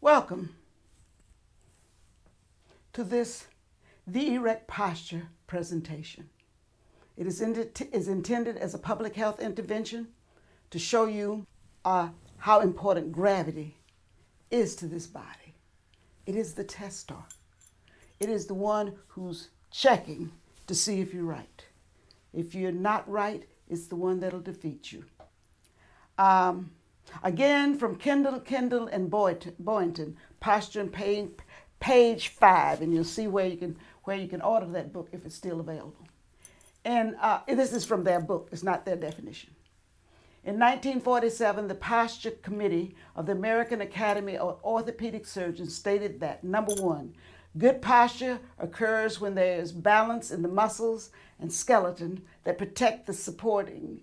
Welcome to this The Erect Posture presentation. It is intended as a public health intervention to show you how important gravity is to this body. It is the tester. It is the one who's checking to see if you're right. If you're not right, it's the one that'll defeat you. Again, from Kendall and Boynton, Posture and Pain, page 5, and you'll see where you can order that book if it's still available. And this is from their book; it's not their definition. In 1947, the Posture Committee of the American Academy of Orthopedic Surgeons stated that, number one, good posture occurs when there is balance in the muscles and skeleton that protects the supporting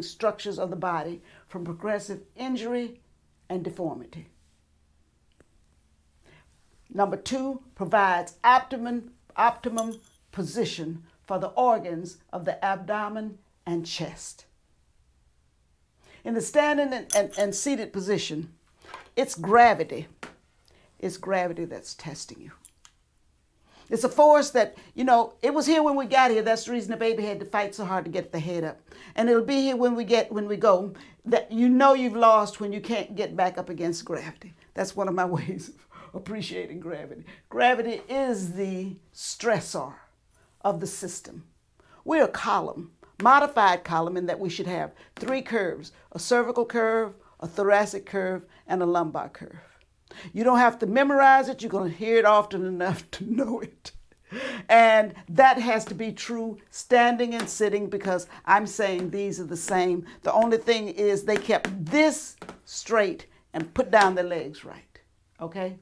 structures of the body from progressive injury and deformity. Number two, provides optimum position for the organs of the abdomen and chest. In the standing and seated position, it's gravity. It's gravity that's testing you. It's a force that, it was here when we got here. That's the reason the baby had to fight so hard to get the head up. And it'll be here when we go, that you've lost when you can't get back up against gravity. That's one of my ways of appreciating gravity. Gravity is the stressor of the system. We're a column, modified column, in that we should have 3 curves: a cervical curve, a thoracic curve, and a lumbar curve. You don't have to memorize it. You're going to hear it often enough to know it. And that has to be true standing and sitting, because I'm saying these are the same. The only thing is they kept this straight and put down their legs right. Okay?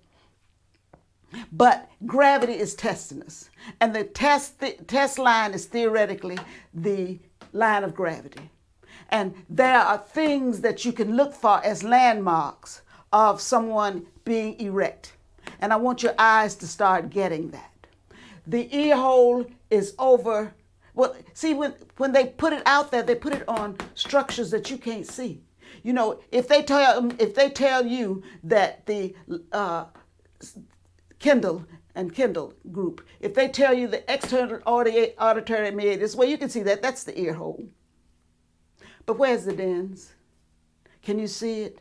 But gravity is testing us. And the test line is theoretically the line of gravity. And there are things that you can look for as landmarks of someone being erect. And I want your eyes to start getting that. The ear hole is over. Well, see, when they put it out there, they put it on structures that you can't see. If they tell you that the Kendall group, if they tell you the external auditory meatus, well, you can see that. That's the ear hole. But where's the dens? Can you see it?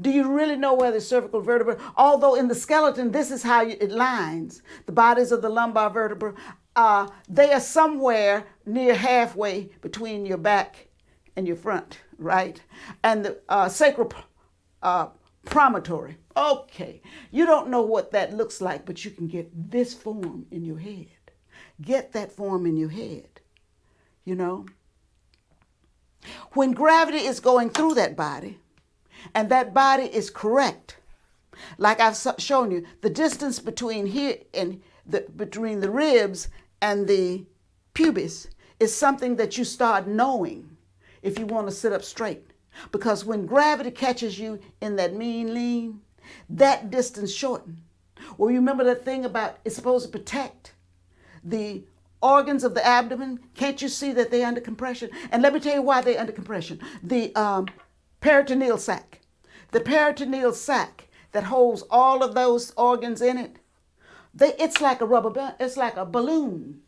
Do you really know where the cervical vertebra? Although in the skeleton, this is how it lines. The bodies of the lumbar vertebra, they are somewhere near halfway between your back and your front, right? And the sacral promontory. Okay, you don't know what that looks like, but you can get this form in your head. Get that form in your head, When gravity is going through that body, and that body is correct, like I've shown you, the distance between here and between the ribs and the pubis is something that you start knowing if you want to sit up straight. Because when gravity catches you in that mean lean, that distance shortened. Well, you remember that thing about it's supposed to protect the organs of the abdomen? Can't you see that they're under compression? And let me tell you why they're under compression. The peritoneal sac. The peritoneal sac that holds all of those organs in it, it's like a it's like a balloon.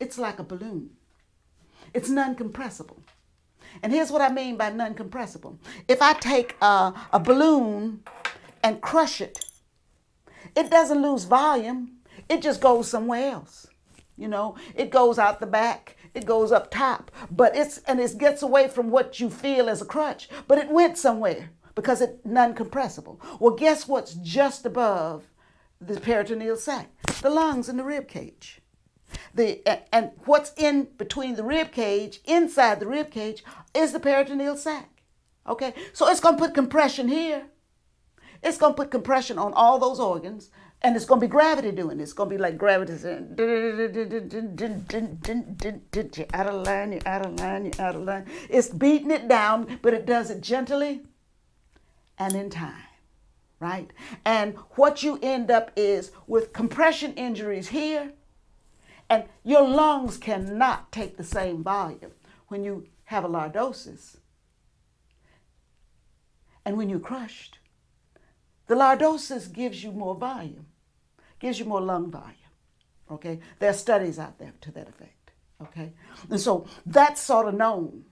It's like a balloon. It's non-compressible. And here's what I mean by non-compressible. If I take a balloon and crush it, it doesn't lose volume. It just goes somewhere else. It goes out the back. It goes up top, but it gets away from what you feel as a crutch, but it went somewhere because it's non-compressible. Well, guess what's just above the peritoneal sac? The lungs and the rib cage. And what's in between the rib cage, inside the rib cage, is the peritoneal sac. Okay, so it's going to put compression here. It's going to put compression on all those organs. And it's going to be gravity doing it. It's going to be like gravity saying, you're out of line, you're out of line, you're out of line. It's beating it down, but it does it gently and in time, right? And what you end up is with compression injuries here, and your lungs cannot take the same volume when you have a lordosis and when you're crushed. The lordosis gives you more volume, gives you more lung volume. Okay, there are studies out there to that effect. Okay, and so that's sort of known.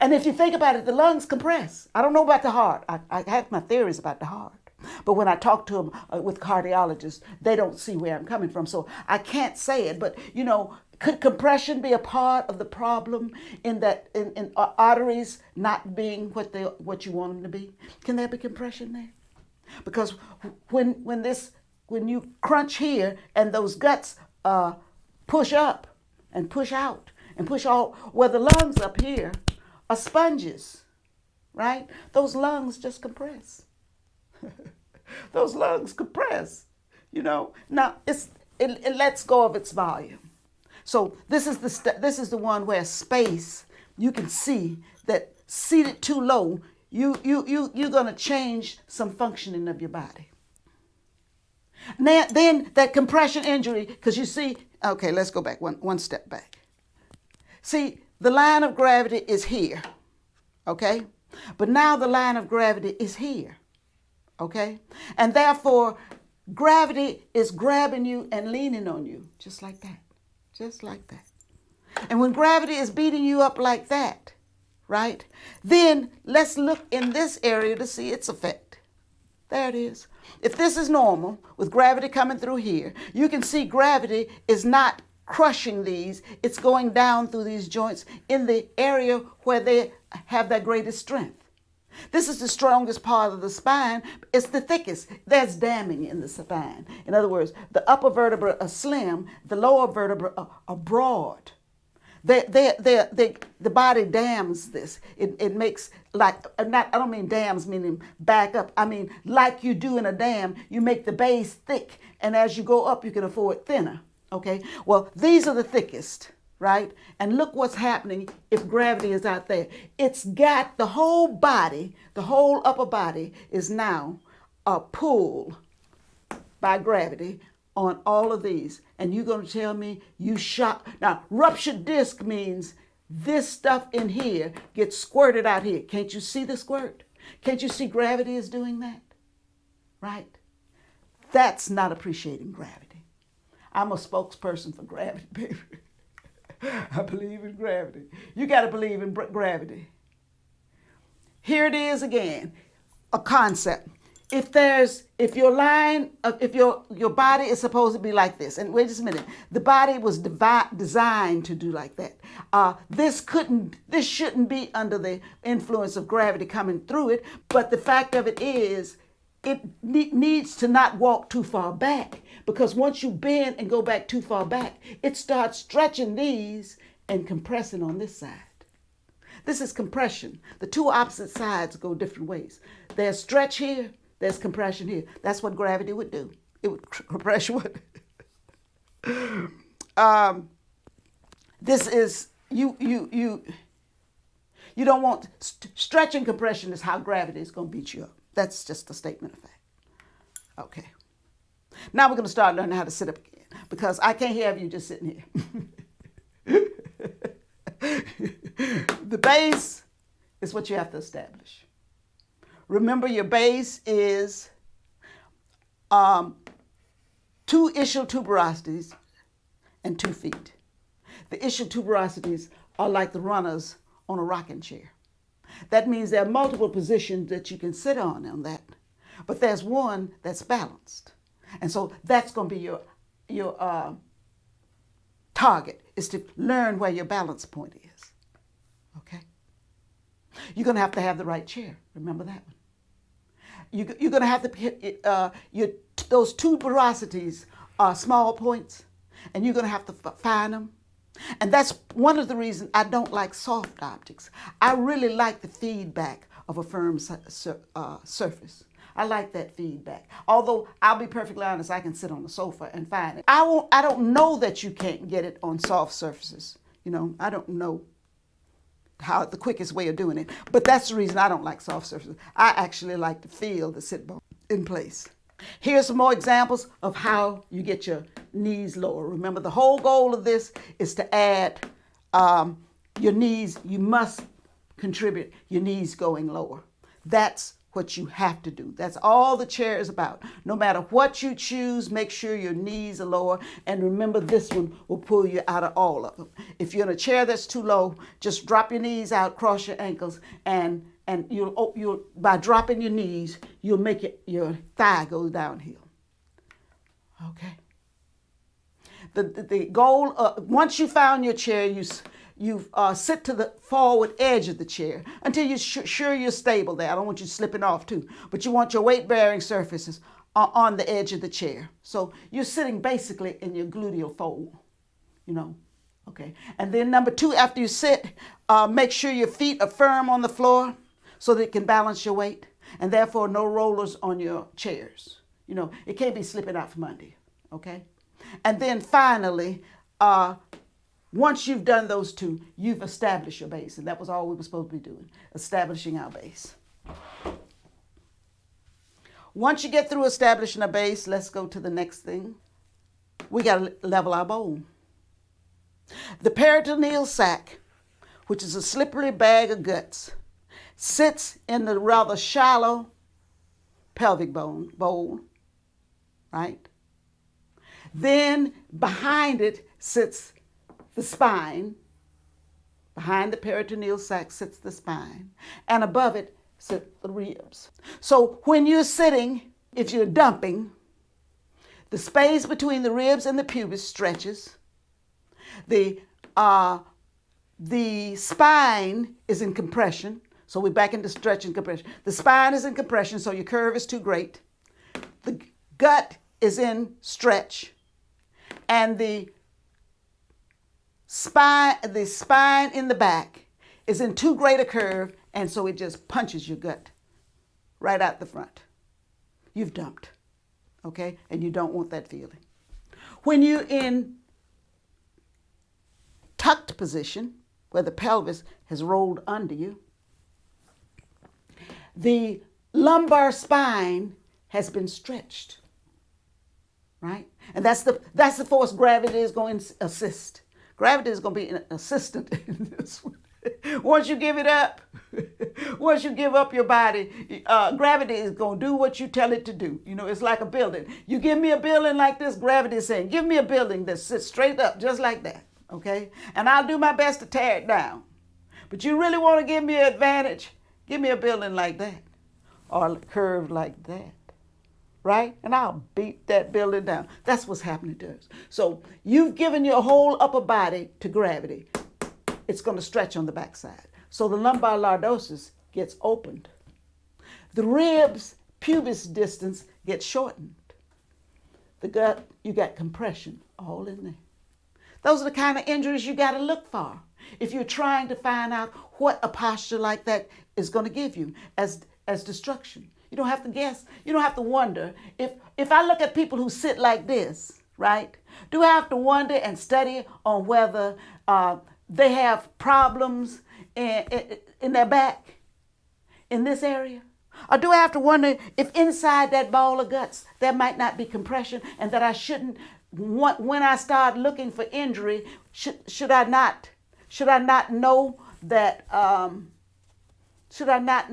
And if you think about it, the lungs compress. I don't know about the heart. I have my theories about the heart. But when I talk to them with cardiologists, they don't see where I'm coming from. So I can't say it. But, you know, could compression be a part of the problem in that in arteries not being what you want them to be? Can there be compression there? Because when you crunch here and those guts push up and push out and push all, where the lungs up here are sponges, right? Those lungs just compress. Those lungs compress, you know. Now it lets go of its volume. So this is the one where space, you can see that seated too low, you're gonna change some functioning of your body. Now then that compression injury, because you see, okay, let's go back one step back. See, the line of gravity is here, okay? But now the line of gravity is here, okay? And therefore, gravity is grabbing you and leaning on you, just like that, just like that. And when gravity is beating you up like that, right? Then let's look in this area to see its effect. There it is. If this is normal, with gravity coming through here, you can see gravity is not crushing these, it's going down through these joints in the area where they have their greatest strength. This is the strongest part of the spine. It's the thickest. There's damming in the spine. In other words, the upper vertebrae are slim, the lower vertebrae are broad. The body dams this. It makes, like, I don't mean dams meaning back up. I mean, like you do in a dam, you make the base thick, and as you go up, you can afford thinner. Okay, well, these are the thickest, right? And look what's happening if gravity is out there. It's got the whole body, the whole upper body is now pulled by gravity on all of these. And you're going to tell me you shot. Now, ruptured disc means this stuff in here gets squirted out here. Can't you see the squirt? Can't you see gravity is doing that? Right? That's not appreciating gravity. I'm a spokesperson for gravity, baby. I believe in gravity. You got to believe in gravity. Here it is again, a concept. If your body is supposed to be like this, and wait just a minute, the body was designed to do like that. This shouldn't be under the influence of gravity coming through it, but the fact of it is, it needs to not walk too far back, because once you bend and go back too far back, it starts stretching these and compressing on this side. This is compression. The two opposite sides go different ways. There's stretch here, there's compression here. That's what gravity would do. It would compress you. This is, you don't want, stretch and compression is how gravity is going to beat you up. That's just a statement of fact. Okay. Now we're going to start learning how to sit up again, because I can't have you just sitting here. The base is what you have to establish. Remember, your base is 2 ischial tuberosities and 2 feet. The ischial tuberosities are like the runners on a rocking chair. That means there are multiple positions that you can sit on that, but there's one that's balanced. And so that's going to be your target, is to learn where your balance point is. Okay? You're going to have the right chair. Remember that one. You're going to have to hit those tuberosities are small points, and you're going to have to find them. And that's one of the reasons I don't like soft objects. I really like the feedback of a firm surface. I like that feedback. Although, I'll be perfectly honest, I can sit on the sofa and find it. I don't know that you can't get it on soft surfaces. You know, I don't know how the quickest way of doing it. But that's the reason I don't like soft surfaces. I actually like to feel the sit bone in place. Here's some more examples of how you get your knees lower. Remember, the whole goal of this is to add your knees. You must contribute your knees going lower. That's what you have to do. That's all the chair is about. No matter what you choose, make sure your knees are lower. And remember, this one will pull you out of all of them. If you're in a chair that's too low, just drop your knees out, cross your ankles, and you'll by dropping your knees, you'll make your thigh go downhill. Okay. The goal, once you found your chair, you sit to the forward edge of the chair until you're sure you're stable there. I don't want you slipping off too, but you want your weight-bearing surfaces on the edge of the chair. So you're sitting basically in your gluteal fold, okay. And then number 2, after you sit, make sure your feet are firm on the floor so that it can balance your weight, and therefore no rollers on your chairs. It can't be slipping out from under you, okay. And then finally, once you've done those 2, you've established your base. And that was all we were supposed to be doing, establishing our base. Once you get through establishing a base, let's go to the next thing. We got to level our bone. The peritoneal sac, which is a slippery bag of guts, sits in the rather shallow pelvic bone, right? Then behind it sits the spine. Behind the peritoneal sac sits the spine. And above it sit the ribs. So when you're sitting, if you're dumping, the space between the ribs and the pubis stretches. The spine is in compression. So we're back into stretch and compression. The spine is in compression, so your curve is too great. The gut is in stretch. And the spine in the back is in too great a curve, and so it just punches your gut right out the front. You've dumped, okay? And you don't want that feeling. When you're in tucked position, where the pelvis has rolled under you, the lumbar spine has been stretched, right? And that's the force gravity is going to assist. Gravity is going to be an assistant in this one. Once you give it up, once you give up your body, gravity is going to do what you tell it to do. It's like a building. You give me a building like this, gravity is saying, give me a building that sits straight up just like that, okay? And I'll do my best to tear it down. But you really want to give me an advantage, give me a building like that or curved like that. Right? And I'll beat that building down. That's what's happening to us. So you've given your whole upper body to gravity. It's going to stretch on the backside. So the lumbar lordosis gets opened. The ribs, pubis distance gets shortened. The gut, you got compression all in there. Those are the kind of injuries you got to look for if you're trying to find out what a posture like that is going to give you as destruction. You don't have to guess. You don't have to wonder. If I look at people who sit like this, right, do I have to wonder and study on whether they have problems in their back, in this area? Or do I have to wonder if inside that ball of guts there might not be compression, and that I shouldn't, when I start looking for injury, should I not know that, should I not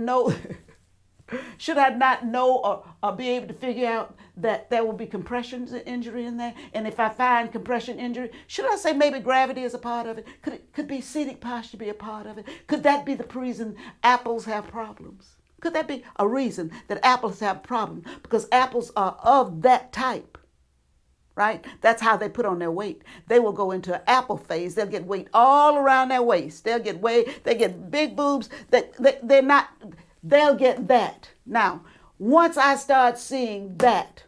know or be able to figure out that there will be compression injury in there? And if I find compression injury, should I say maybe gravity is a part of it? Could be seated posture be a part of it? Could that be the reason apples have problems? Could that be a reason that apples have problems? Because apples are of that type, right? That's how they put on their weight. They will go into an apple phase. They'll get weight all around their waist. They get big boobs. They'll get that. Now, once I start seeing that,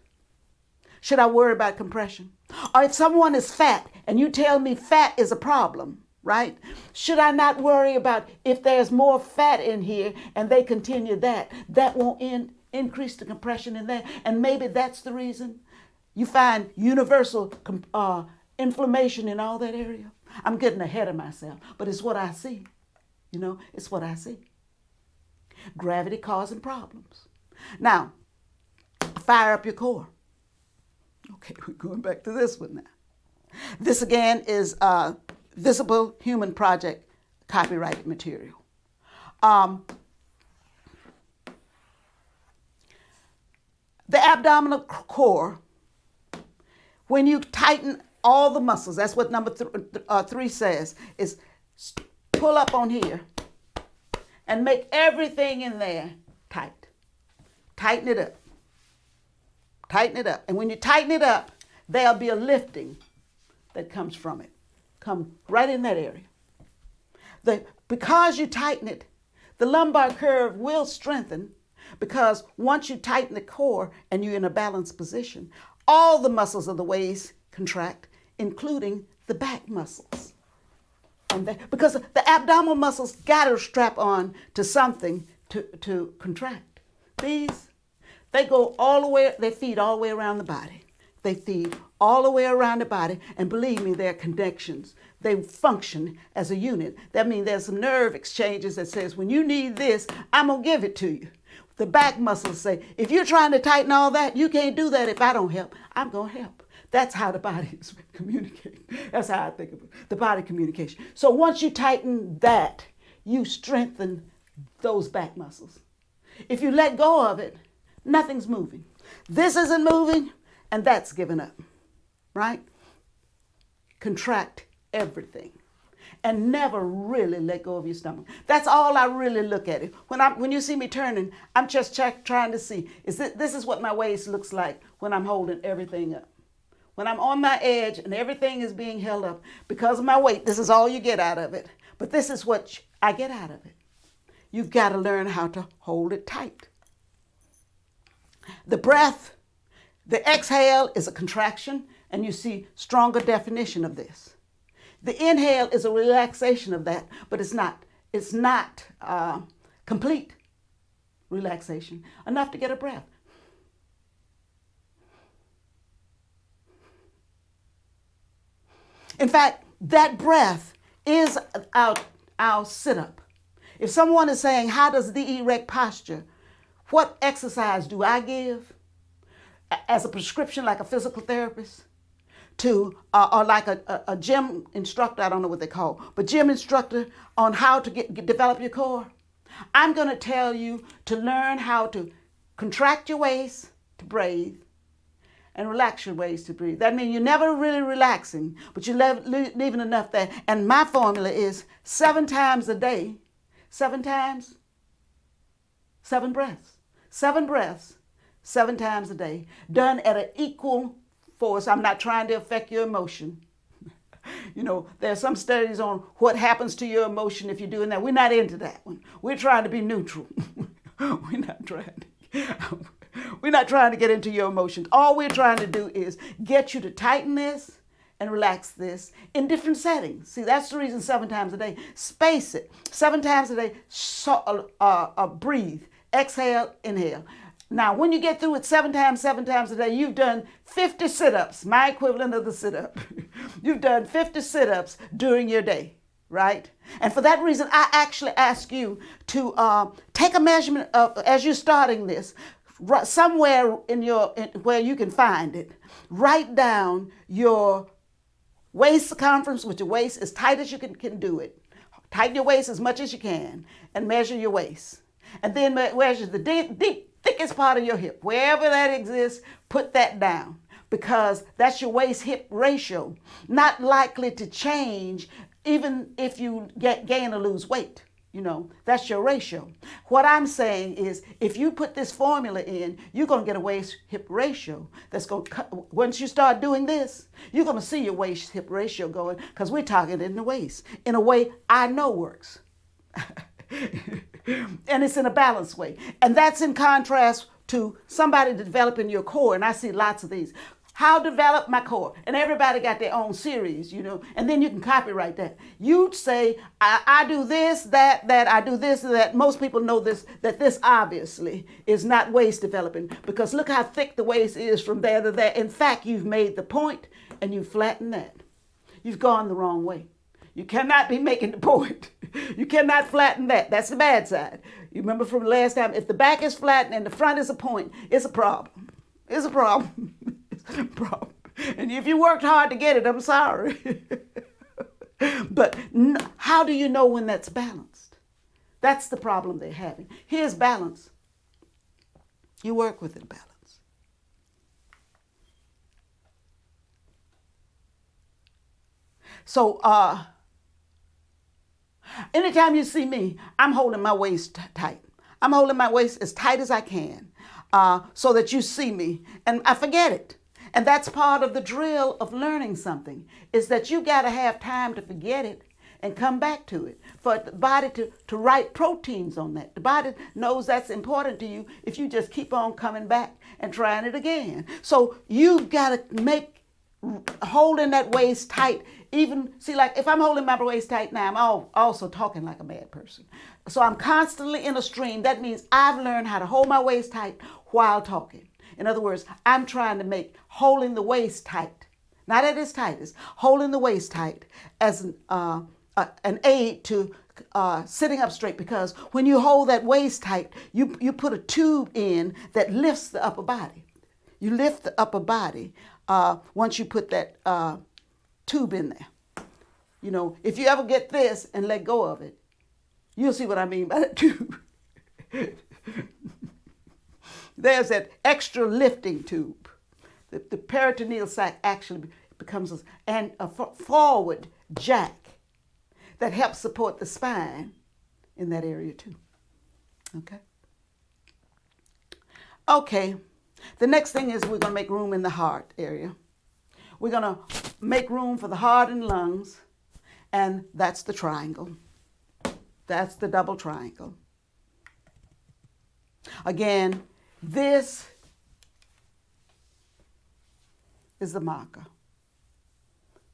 should I worry about compression? Or if someone is fat and you tell me fat is a problem, right? Should I not worry about if there's more fat in here and they continue that won't increase the compression in there? And maybe that's the reason you find universal inflammation in all that area. I'm getting ahead of myself, but it's what I see. It's what I see. Gravity causing problems. Now, fire up your core. Okay, we're going back to this one now. This again is Visible Human Project copyrighted material. abdominal core, when you tighten all the muscles, that's what number 3 says, is pull up on here and make everything in there tight. Tighten it up. Tighten it up. And when you tighten it up, there'll be a lifting that comes from it. Come right in that area. Because you tighten it, the lumbar curve will strengthen, because once you tighten the core and you're in a balanced position, all the muscles of the waist contract, including the back muscles. And because the abdominal muscles got to strap on to something to contract. These, they go all the way, they feed all the way around the body. They feed all the way around the body, and believe me, they're connections. They function as a unit. That means there's some nerve exchanges that says, when you need this, I'm going to give it to you. The back muscles say, if you're trying to tighten all that, you can't do that if I don't help. I'm going to help. That's how the body is communicating. That's how I think of it, the body communication. So once you tighten that, you strengthen those back muscles. If you let go of it, nothing's moving. This isn't moving, and that's given up, right? Contract everything and never really let go of your stomach. That's all I really look at it. When you see me turning, I'm just trying to see, this is what my waist looks like when I'm holding everything up. When I'm on my edge and everything is being held up because of my weight, this is all you get out of it. But this is what I get out of it. You've got to learn how to hold it tight. The breath, the exhale is a contraction, and you see stronger definition of this. The inhale is a relaxation of that, but it's not complete relaxation, enough to get a breath. In fact, that breath is our sit-up. If someone is saying, how does the erect posture, what exercise do I give as a prescription, like a physical therapist, or like a gym instructor, I don't know what they call, but gym instructor on how to develop your core? I'm going to tell you to learn how to contract your waist to breathe and relax your waist to breathe. That means you're never really relaxing, but you're leaving enough there. And my formula is 7 times a day, 7 times, 7 breaths. 7 breaths, 7 times a day, done at an equal force. I'm not trying to affect your emotion. You know, there's some studies on what happens to your emotion if you're doing that. We're not into that one. We're trying to be neutral. We're not trying to get into your emotions. All we're trying to do is get you to tighten this and relax this in different settings. See, that's the reason 7 times a day. Space it. 7 times a day, breathe. Exhale, inhale. Now, when you get through with 7 times a day, you've done 50 sit-ups, my equivalent of the sit-up. You've done 50 sit-ups during your day, right? And for that reason, I actually ask you to take a measurement of, as you're starting this, somewhere where you can find it. Write down your waist circumference with your waist as tight as you can do it. Tighten your waist as much as you can and measure your waist. And then measure the thickest part of your hip. Wherever that exists, put that down, because that's your waist-hip ratio. Not likely to change even if you gain or lose weight. You know, that's your ratio. What I'm saying is, if you put this formula in, you're going to get a waist-hip ratio that's going to, once you start doing this, you're going to see your waist-hip ratio going, because we're talking in the waist in a way I know works. And it's in a balanced way. And that's in contrast to somebody developing your core. And I see lots of these. How develop my core? And everybody got their own series, you know, and then you can copyright that. You'd say, I do this, that, I do this, that. Most people know this, that this obviously is not waist developing, because look how thick the waist is from there to there. In fact, you've made the point and you flatten that. You've gone the wrong way. You cannot be making the point. You cannot flatten that. That's the bad side. You remember from the last time, if the back is flattened and the front is a point, it's a problem. It's a problem. It's a problem. And if you worked hard to get it, I'm sorry. But how do you know when that's balanced? That's the problem they're having. Here's balance. You work with it, balance. So anytime you see me, I'm holding my waist tight. I'm holding my waist as tight as I can so that you see me and I forget it. And that's part of the drill of learning something, is that you got to have time to forget it and come back to it, for the body to write proteins on that. The body knows that's important to you if you just keep on coming back and trying it again. So you got to make holding that waist tight. Even see, like if I'm holding my waist tight now, I'm also talking like a mad person. So I'm constantly in a stream. That means I've learned how to hold my waist tight while talking. In other words, I'm trying to make holding the waist tight, not at its tightest, holding the waist tight as an aid to sitting up straight. Because when you hold that waist tight, you put a tube in that lifts the upper body. You lift the upper body once you put that tube in there. You know, if you ever get this and let go of it, you'll see what I mean by that tube. There's that extra lifting tube. The peritoneal sac actually becomes a forward jack that helps support the spine in that area too. Okay. The next thing is we're going to make room in the heart area. We're going to make room for the heart and lungs, and that's the triangle. That's the double triangle. Again, this is the marker.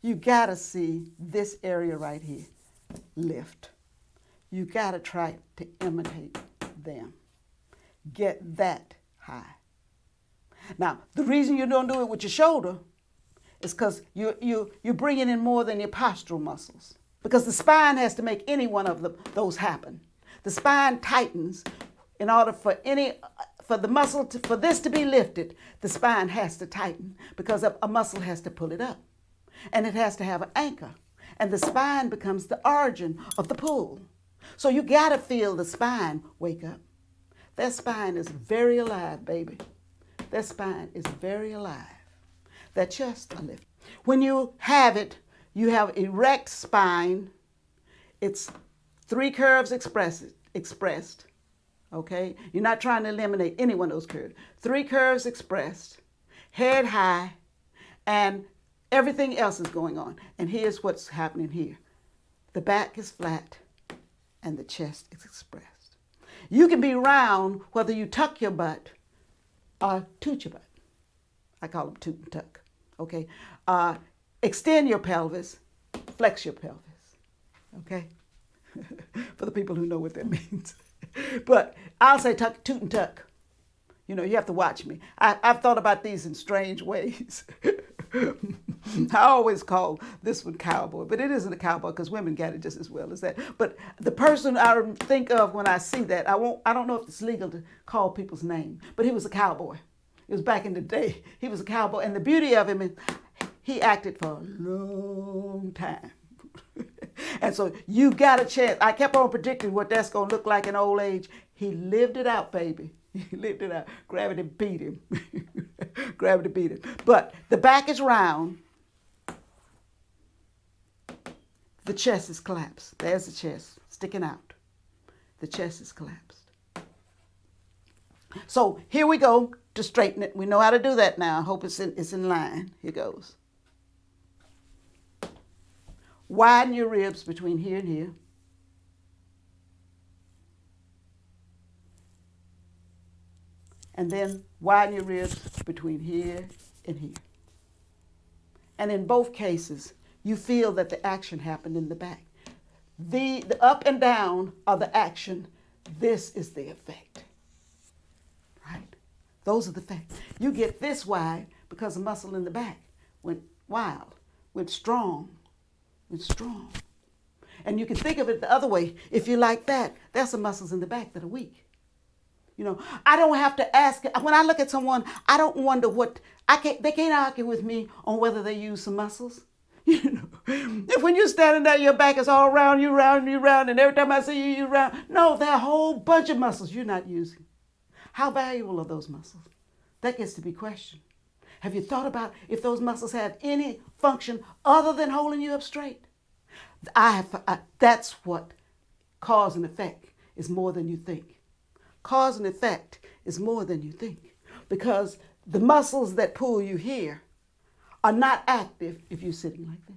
You got to see this area right here lift. You got to try to imitate them. Get that high. Now, the reason you don't do it with your shoulder is because you're bringing in more than your postural muscles. Because the spine has to make any one of those happen. The spine tightens in order for the muscle for this to be lifted. The spine has to tighten because a muscle has to pull it up, and it has to have an anchor. And the spine becomes the origin of the pull. So you got to feel the spine wake up. That spine is very alive, baby. That spine is very alive. That chest a lift. When you have it, you have erect spine. It's 3 curves expressed. Okay? You're not trying to eliminate any one of those curves. 3 curves expressed, head high, and everything else is going on. And here's what's happening here. The back is flat and the chest is expressed. You can be round whether you tuck your butt or toot your butt. I call them toot and tuck. Okay? Extend your pelvis, flex your pelvis. Okay? For the people who know what that means. But I'll say tuck, toot and tuck. You know, you have to watch me. I've thought about these in strange ways. I always call this one cowboy, but it isn't a cowboy because women got it just as well as that. But the person I think of when I see that, I don't know if it's legal to call people's name, but he was a cowboy. It was back in the day. He was a cowboy, and the beauty of him is he acted for a long time. And so you got a chance. I kept on predicting what that's going to look like in old age. He lived it out, baby. He lived it out. Gravity beat him. Gravity beat him. But the back is round. The chest is collapsed. There's the chest sticking out. The chest is collapsed. So here we go to straighten it. We know how to do that now. I hope it's in line. Here goes. Widen your ribs between here and here. And then widen your ribs between here and here. And in both cases, you feel that the action happened in the back. The up and down are the action. This is the effect. Right? Those are the facts. You get this wide because the muscle in the back went wild, went strong. And you can think of it the other way. If you like that, there's some muscles in the back that are weak. You know, I don't have to ask. When I look at someone, I don't wonder they can't argue with me on whether they use some muscles. You know, if when you're standing there, your back is all round, you round, and every time I see you, you round. No, there are a whole bunch of muscles you're not using. How valuable are those muscles? That gets to be questioned. Have you thought about if those muscles have any function other than holding you up straight? That's what cause and effect is more than you think. Cause and effect is more than you think, because the muscles that pull you here are not active if you're sitting like this,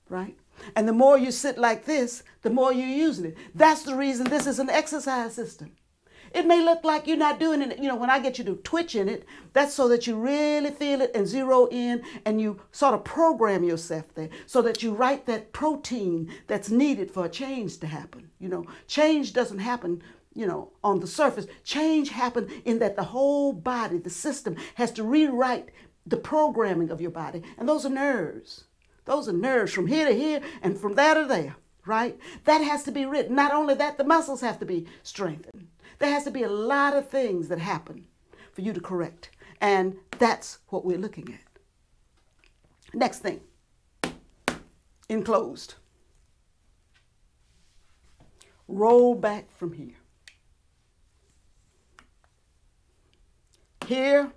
right? And the more you sit like this, the more you're using it. That's the reason this is an exercise system. It may look like you're not doing it. When I get you to twitch in it, that's so that you really feel it and zero in, and you sort of program yourself there so that you write that protein that's needed for a change to happen. Change doesn't happen, on the surface. Change happens in that the whole body, the system, has to rewrite the programming of your body. And those are nerves. Those are nerves from here to here and from there to there, right? That has to be written. Not only that, the muscles have to be strengthened. There has to be a lot of things that happen for you to correct. And that's what we're looking at. Next thing, enclosed. Roll back from here. Here,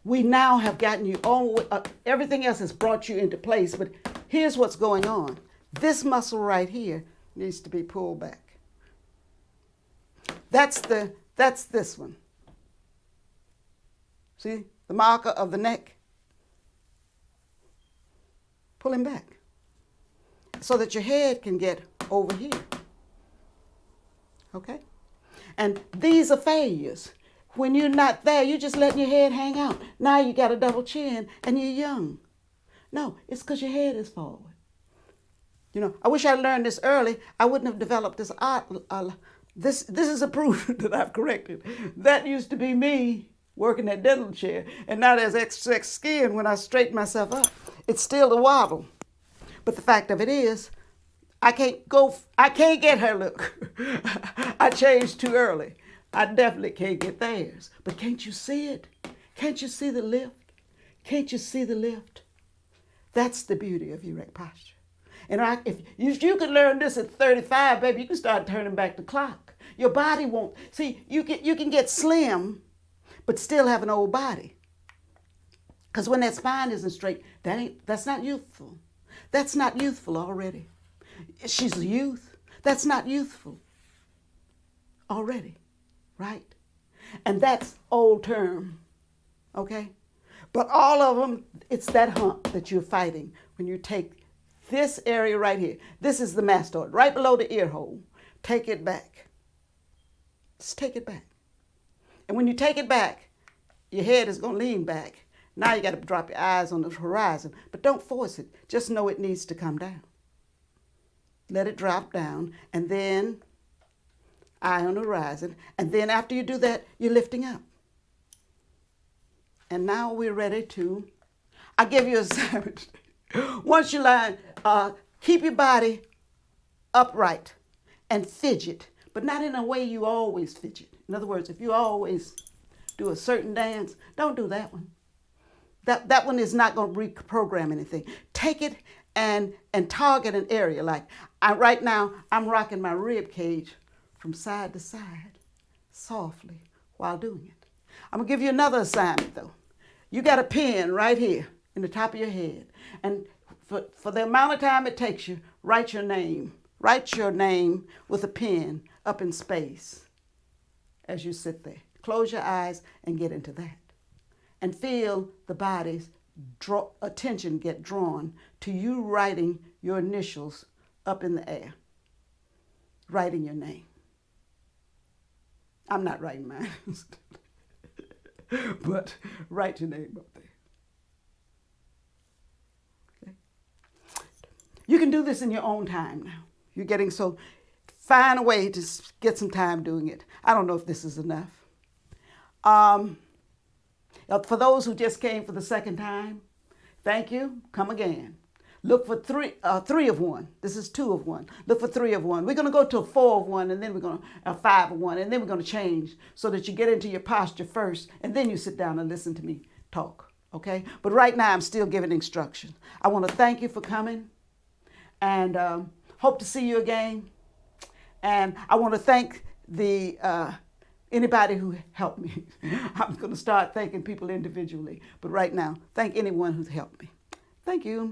we now have gotten you on, everything else has brought you into place, but here's what's going on. This muscle right here needs to be pulled back. That's this one. See, the marker of the neck. Pull him back so that your head can get over here. Okay? And these are failures. When you're not there, you're just letting your head hang out. Now you got a double chin and you're young. No, it's because your head is forward. I wish I learned this early. I wouldn't have developed this art. This is a proof that I've corrected. That used to be me working that dental chair, and now there's excess skin when I straighten myself up. It's still a wobble. But the fact of it is, I can't get her look. I changed too early. I definitely can't get theirs. But can't you see it? Can't you see the lift? Can't you see the lift? That's the beauty of erect posture. And if you could learn this at 35, baby, you can start turning back the clock. Your body won't. See, you can get slim, but still have an old body. Because when that spine isn't straight, that's not youthful. That's not youthful already. She's a youth. That's not youthful already, right? And that's old term, okay? But all of them, it's that hump that you're fighting when you take this area right here. This is the mastoid, right below the ear hole. Take it back. Just take it back. And when you take it back, your head is going to lean back. Now you got to drop your eyes on the horizon. But don't force it. Just know it needs to come down. Let it drop down, and then eye on the horizon. And then after you do that, you're lifting up. And now we're ready to, I give you a assignment. Once you lie, keep your body upright and fidget, but not in a way you always fidget. In other words, if you always do a certain dance, don't do that one. That one is not going to reprogram anything. Take it and target an area. Like right now, I'm rocking my rib cage from side to side, softly, while doing it. I'm going to give you another assignment, though. You got a pen right here in the top of your head. And for the amount of time it takes you, write your name. Write your name with a pen up in space as you sit there. Close your eyes and get into that. And feel the body's attention get drawn to you writing your initials up in the air. Writing your name. I'm not writing mine. But write your name up there. Okay. You can do this in your own time now. You're getting so, find a way to get some time doing it. I don't know if this is enough. For those who just came for the second time, thank you. Come again. Look for three of one. This is 2 of 1. Look for 3 of 1. We're going to go to a 4 of 1, and then we're going to a 5 of 1, and then we're going to change so that you get into your posture first, and then you sit down and listen to me talk, okay? But right now, I'm still giving instruction. I want to thank you for coming, and hope to see you again. And I want to thank the anybody who helped me. I'm going to start thanking people individually, but right now, thank anyone who's helped me. Thank you.